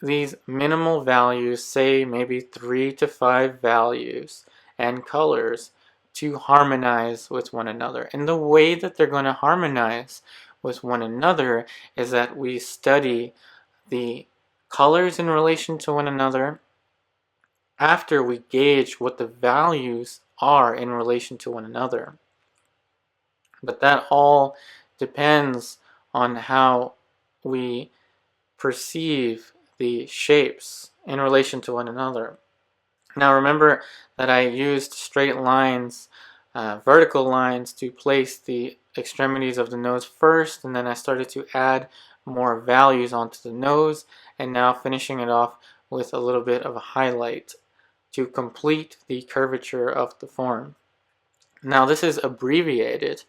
these minimal values, say maybe 3 to 5 values and colors, to harmonize with one another. And the way that they're going to harmonize with one another is that we study the colors in relation to one another after we gauge what the values are in relation to one another. But that all depends on how we perceive the shapes in relation to one another. Now remember that I used straight lines, vertical lines, to place the extremities of the nose first, and then I started to add more values onto the nose, and now finishing it off with a little bit of a highlight to complete the curvature of the form. Now this is abbreviated.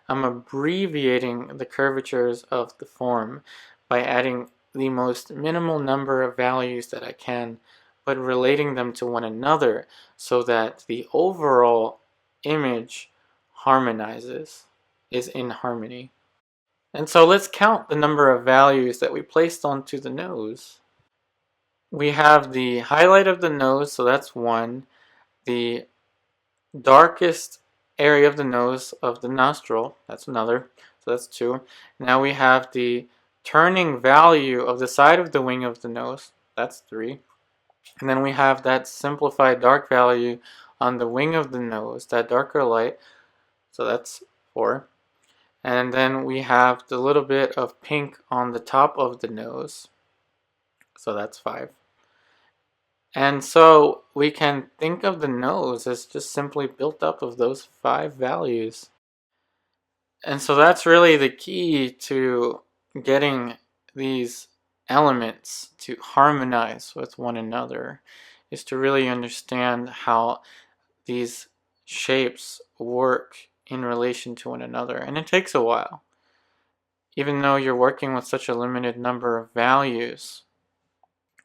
I'm abbreviating the curvatures of the form by adding the most minimal number of values that I can, but relating them to one another so that the overall image harmonizes, is in harmony. And so let's count the number of values that we placed onto the nose. We have the highlight of the nose, so that's 1. The darkest area of the nose of the nostril, that's another, so that's 2. Now we have the turning value of the side of the wing of the nose, that's 3. And then we have that simplified dark value on the wing of the nose, that darker light, so that's 4. And then we have the little bit of pink on the top of the nose, so that's 5. And so we can think of the nose as just simply built up of those 5 values. And so that's really the key to getting these elements to harmonize with one another, is to really understand how these shapes work in relation to one another, and it takes a while. Even though you're working with such a limited number of values,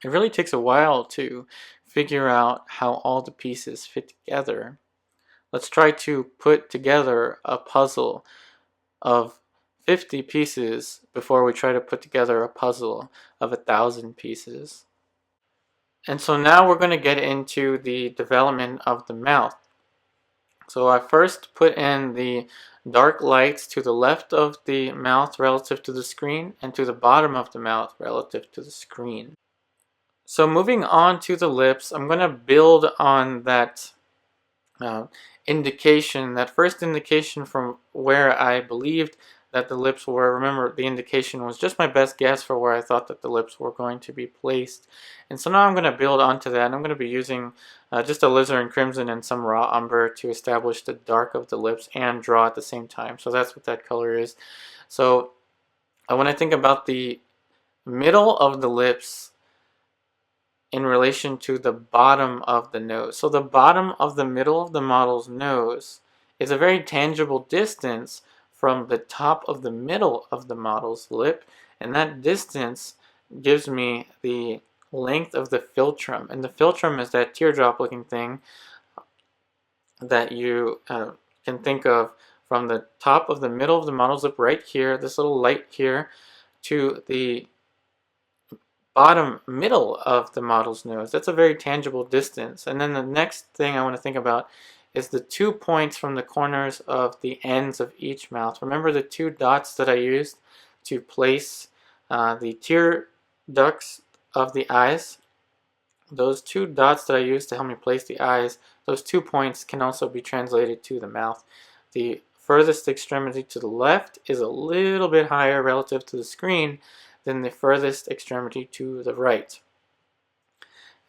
it really takes a while to figure out how all the pieces fit together. Let's try to put together a puzzle of 50 pieces before we try to put together a puzzle of 1,000 pieces. And so now we're going to get into the development of the mouth. So I first put in the dark lights to the left of the mouth relative to the screen and to the bottom of the mouth relative to the screen. So moving on to the lips, I'm going to build on that indication, that first indication from where I believed that the lips were. Remember, the indication was just my best guess for where I thought that the lips were going to be placed. And so now I'm going to build onto that. I'm going to be using just alizarin crimson and some raw umber to establish the dark of the lips and draw at the same time. So that's what that color is. So when I think about the middle of the lips in relation to the bottom of the nose. So the bottom of the middle of the model's nose is a very tangible distance from the top of the middle of the model's lip, and that distance gives me the length of the philtrum. And the philtrum is that teardrop looking thing that you can think of from the top of the middle of the model's lip right here, this little light here, to the bottom middle of the model's nose. That's a very tangible distance. And then the next thing I want to think about is the 2 points from the corners of the ends of each mouth. Remember the 2 dots that I used to place the tear ducts of the eyes? Those 2 dots that I used to help me place the eyes, those 2 points can also be translated to the mouth. The furthest extremity to the left is a little bit higher relative to the screen than the furthest extremity to the right.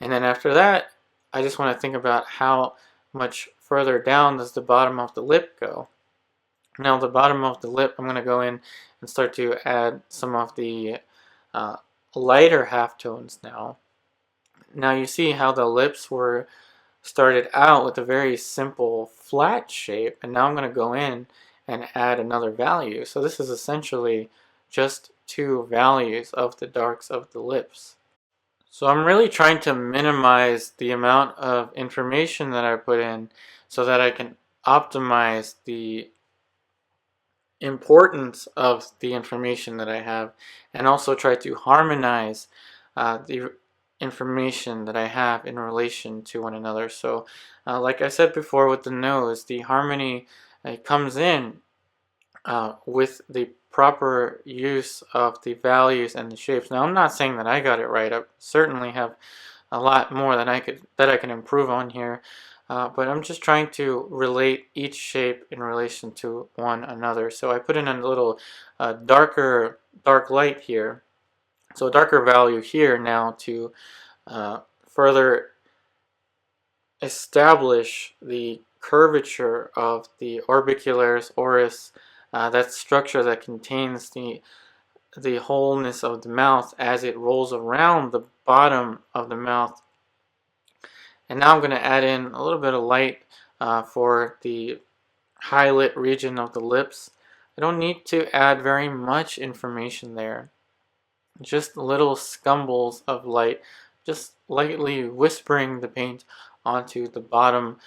And then after that, I just want to think about how much further down does the bottom of the lip go. Now the bottom of the lip, I'm going to go in and start to add some of the lighter halftones now. Now you see how the lips were started out with a very simple flat shape, and now I'm going to go in and add another value. So this is essentially just 2 values of the darks of the lips. So I'm really trying to minimize the amount of information that I put in so that I can optimize the importance of the information that I have, and also try to harmonize the information that I have in relation to one another. So like I said before with the nose, the harmony comes in with the proper use of the values and the shapes. Now I'm not saying that I got it right. I certainly have a lot more that I can improve on here, but I'm just trying to relate each shape in relation to one another. So I put in a little dark light here, so a darker value here now to further establish the curvature of the orbicularis oris, that structure that contains the wholeness of the mouth as it rolls around the bottom of the mouth. And now I'm going to add in a little bit of light for the highlight region of the lips. I don't need to add very much information there. Just little scumbles of light, just lightly whispering the paint onto the bottom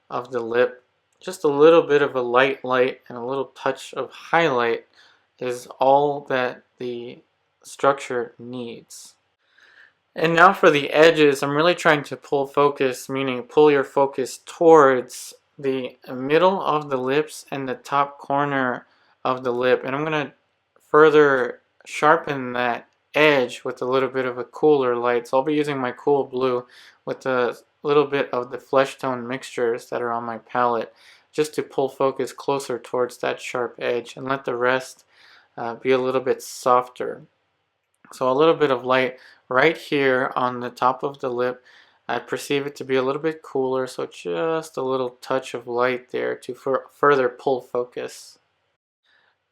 of the lip. Just a little bit of a light and a little touch of highlight is all that the structure needs. And now for the edges, I'm really trying to pull focus, meaning pull your focus towards the middle of the lips and the top corner of the lip. And I'm going to further sharpen that edge with a little bit of a cooler light. So I'll be using my cool blue with a little bit of the flesh tone mixtures that are on my palette, just to pull focus closer towards that sharp edge and let the rest be a little bit softer. So a little bit of light right here on the top of the lip. I perceive it to be a little bit cooler, so just a little touch of light there to further pull focus.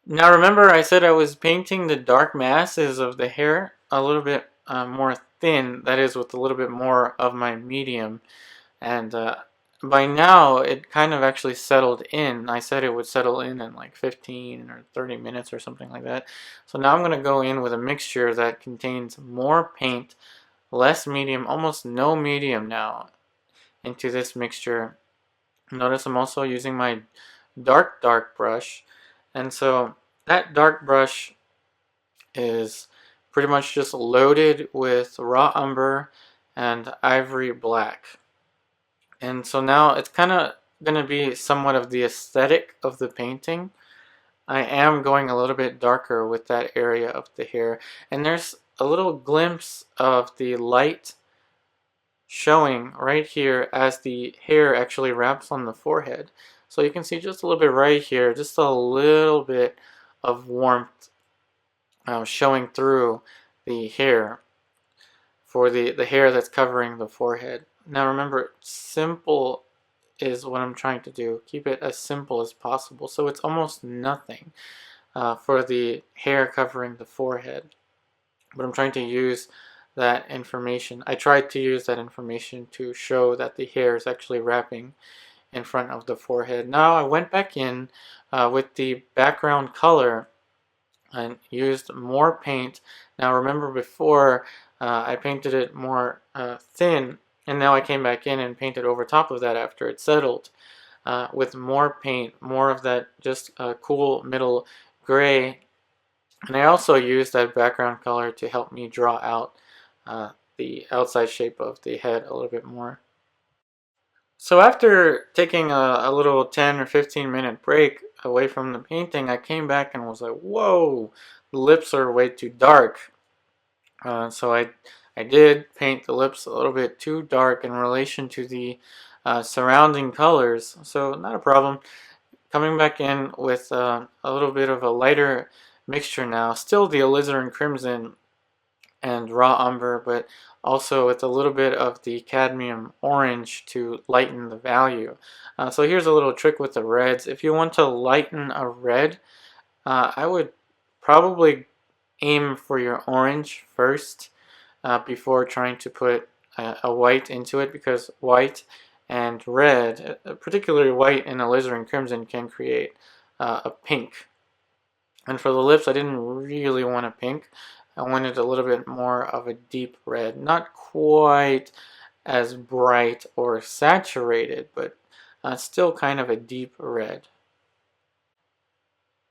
Now remember, I said I was painting the dark masses of the hair a little bit more thin, that is with a little bit more of my medium. And by now it kind of actually settled in. I said it would settle in like 15 or 30 minutes or something like that. So now I'm going to go in with a mixture that contains more paint, less medium, almost no medium now into this mixture. Notice I'm also using my dark brush, and so that dark brush is pretty much just loaded with raw umber and ivory black. And so now it's kind of going to be somewhat of the aesthetic of the painting. I am going a little bit darker with that area of the hair, and there's a little glimpse of the light showing right here as the hair actually wraps on the forehead. So you can see just a little bit right here, just a little bit of warmth showing through the hair for the hair that's covering the forehead. Now remember, simple is what I'm trying to do. Keep it as simple as possible. So it's almost nothing for the hair covering the forehead. But I'm trying to use that information. I tried to use that information to show that the hair is actually wrapping in front of the forehead. Now I went back in with the background color and used more paint. Now remember before I painted it more thin, and now I came back in and painted over top of that after it settled with more paint, more of that just cool middle gray. And I also used that background color to help me draw out the outside shape of the head a little bit more. So after taking a little 10 or 15-minute break away from the painting, I came back and was like, whoa, the lips are way too dark. So I did paint the lips a little bit too dark in relation to the surrounding colors, so not a problem. Coming back in with a little bit of a lighter mixture now, still the alizarin crimson and raw umber, but also with a little bit of the cadmium orange to lighten the value. So here's a little trick with the reds. If you want to lighten a red, I would probably aim for your orange first before trying to put a white into it, because white and red, particularly white and alizarin crimson, can create a pink. And for the lips, I didn't really want a pink. I wanted a little bit more of a deep red. Not quite as bright or saturated, but still kind of a deep red.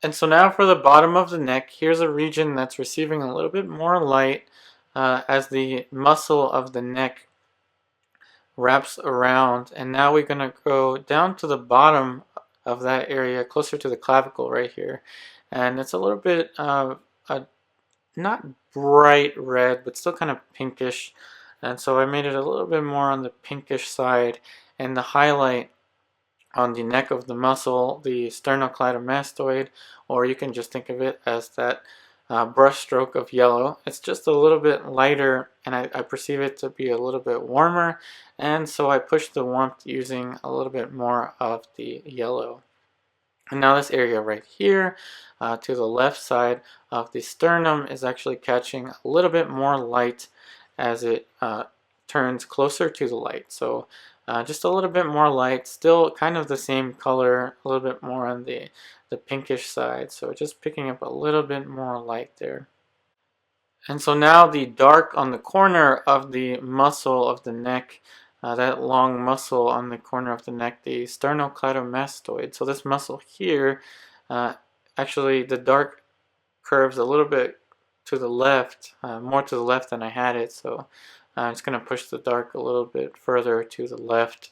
And so now for the bottom of the neck, here's a region that's receiving a little bit more light as the muscle of the neck wraps around. And now we're going to go down to the bottom of that area, closer to the clavicle right here. And it's a little bit not bright red, but still kind of pinkish. And so I made it a little bit more on the pinkish side. And the highlight on the neck of the muscle, the sternocleidomastoid, or you can just think of it as that brush stroke of yellow. It's just a little bit lighter, and I perceive it to be a little bit warmer, and so I push the warmth using a little bit more of the yellow. And now this area right here to the left side of the sternum is actually catching a little bit more light as it turns closer to the light. So just a little bit more light, still kind of the same color, a little bit more on the pinkish side. So just picking up a little bit more light there. And so now the dark on the corner of the muscle of the neck, that long muscle on the corner of the neck, the sternocleidomastoid. So this muscle here, actually the dark curves a little bit to the left, more to the left than I had it. So I'm just going to push the dark a little bit further to the left.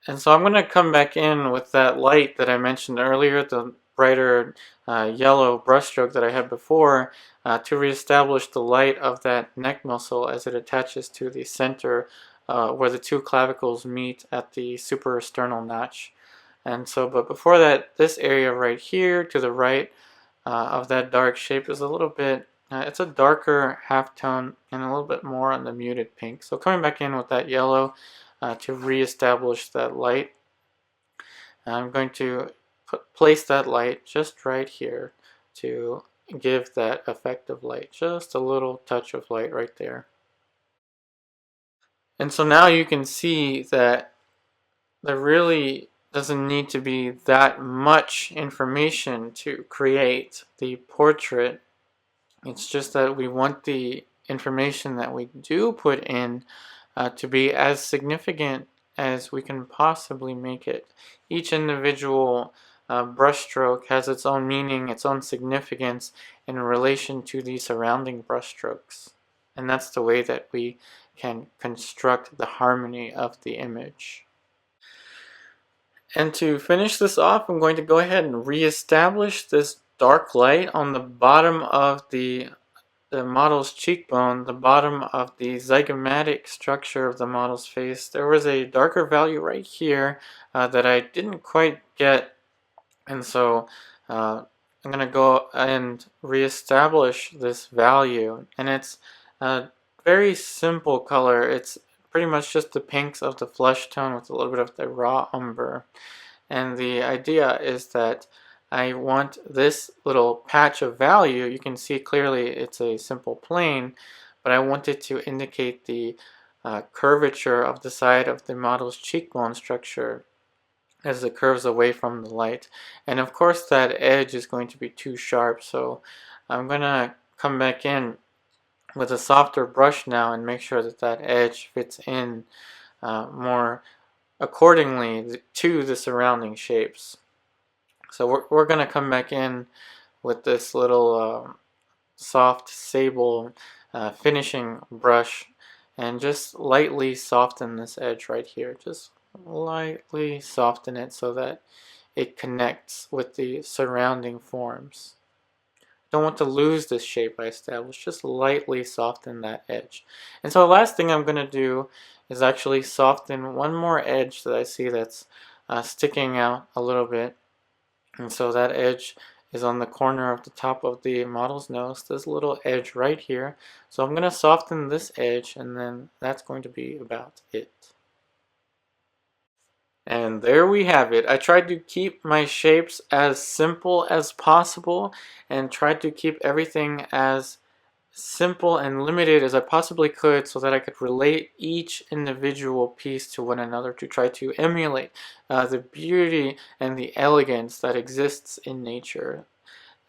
And so I'm going to come back in with that light that I mentioned earlier, the brighter yellow brushstroke that I had before, to reestablish the light of that neck muscle as it attaches to the center where the two clavicles meet at the suprasternal notch. And so, but before that, this area right here to the right of that dark shape is a little bit, it's a darker halftone and a little bit more on the muted pink. So coming back in with that yellow to reestablish that light, I'm going to place that light just right here to give that effect of light, just a little touch of light right there. And so now you can see that there really doesn't need to be that much information to create the portrait. It's just that we want the information that we do put in to be as significant as we can possibly make it. Each individual brushstroke has its own meaning, its own significance in relation to the surrounding brushstrokes. And that's the way that we can construct the harmony of the image. And to finish this off, I'm going to go ahead and reestablish this dark light on the bottom of the model's cheekbone, the bottom of the zygomatic structure of the model's face. There was a darker value right here that I didn't quite get, and so I'm going to go and reestablish this value. And it's a very simple color. It's pretty much just the pinks of the flesh tone with a little bit of the raw umber. And the idea is that I want this little patch of value. You can see clearly it's a simple plane, but I want it to indicate the curvature of the side of the model's cheekbone structure as it curves away from the light. And of course that edge is going to be too sharp, so I'm going to come back in with a softer brush now and make sure that that edge fits in more accordingly to the surrounding shapes. So we're going to come back in with this little soft sable finishing brush and just lightly soften this edge right here. Just lightly soften it so that it connects with the surrounding forms. Don't want to lose this shape I established, just lightly soften that edge. And so the last thing I'm going to do is actually soften one more edge that I see that's sticking out a little bit. And so that edge is on the corner of the top of the model's nose, this little edge right here. So I'm going to soften this edge, and then that's going to be about it. And there we have it. I tried to keep my shapes as simple as possible and tried to keep everything as simple and limited as I possibly could so that I could relate each individual piece to one another to try to emulate the beauty and the elegance that exists in nature.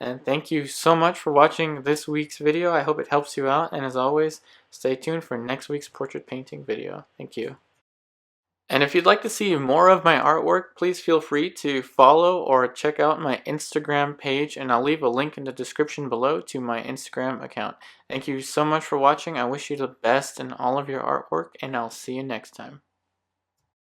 And thank you so much for watching this week's video. I hope it helps you out, and as always, stay tuned for next week's portrait painting video. Thank you. And if you'd like to see more of my artwork, please feel free to follow or check out my Instagram page, and I'll leave a link in the description below to my Instagram account. Thank you so much for watching. I wish you the best in all of your artwork, and I'll see you next time.